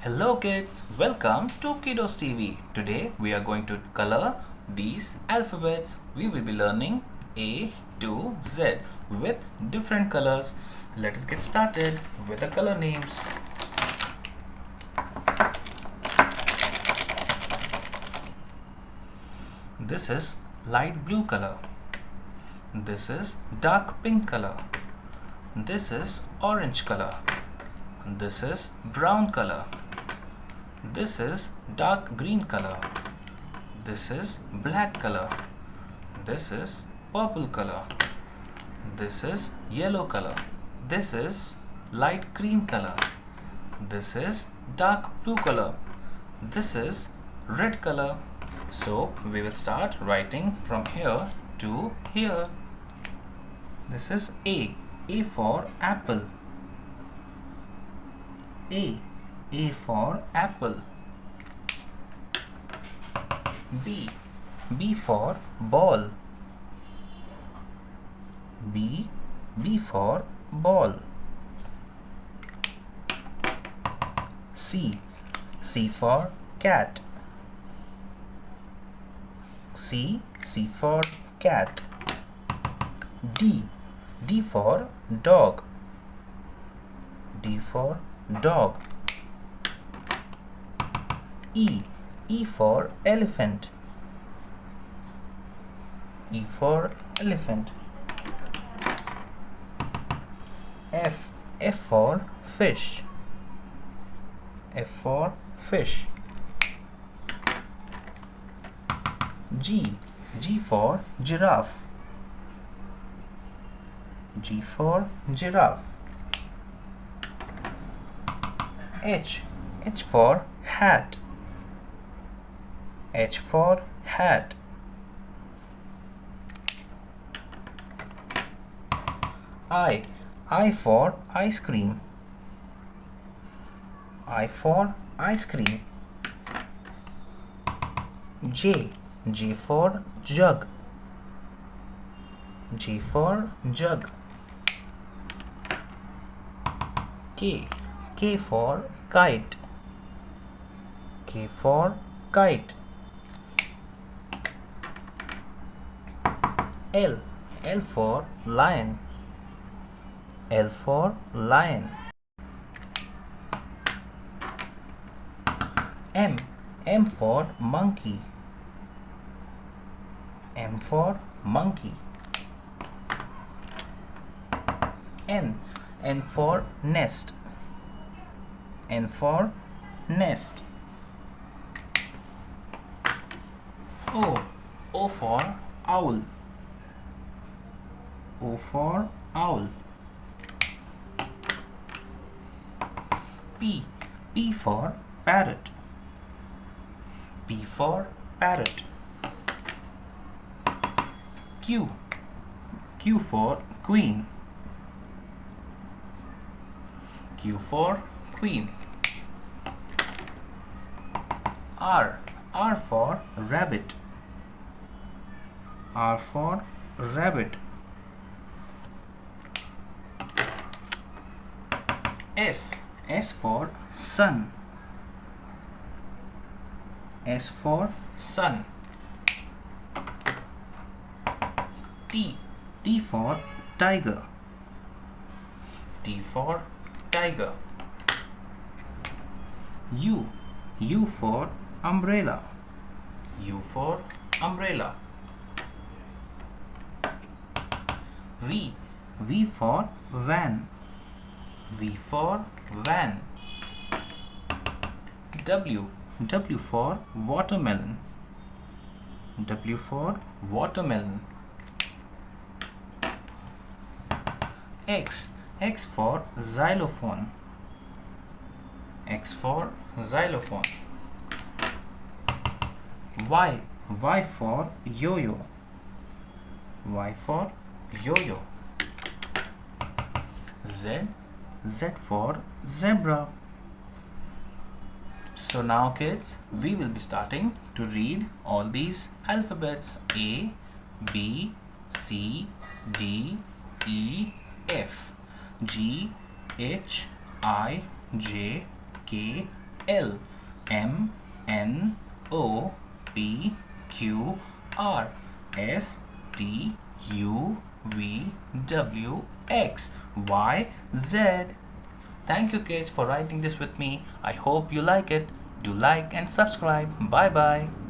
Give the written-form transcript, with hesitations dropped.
Hello kids, welcome to KiddosTV. Today we are going to color these alphabets. We will be learning A to Z with different colors. Let us get started with the color names. This is light blue color. This is dark pink color. This is orange color. This is brown color. This is dark green color. This is black color. This is purple color. This is yellow color. This is light green color. This is dark blue color. This is red color. So we will start writing from here to here. This is A. A for apple. A for apple. B. B for ball. B for ball. C. C for cat. C for cat. D for dog. D for dog. E for elephant. E for elephant. F for fish. F for fish. G for giraffe. G for giraffe. H for hat. H for hat. I for ice cream. I for ice cream. J for jug. J for jug. K for kite. K for kite. L for lion. L for lion. M for monkey. M for monkey. N for nest. N for nest. O for owl. O for owl. P for parrot. P for parrot. Q for queen. Q for queen. R for rabbit. R for rabbit. S for sun. S for sun. T for tiger. T for tiger. U for umbrella. U for umbrella. V for van. V for van. W for watermelon. W for watermelon. X for xylophone. X for xylophone. Y for yo-yo. Y for yo-yo. Z for zebra. So now kids, we will be starting to read all these alphabets: A, B, C, D, E, F, G, H, I, J, K, L, M, N, O, P, Q, R, S, T, U, V, W, X, Y, Z. Thank you kids for writing this with me. I hope you like it. Do like and subscribe. Bye bye.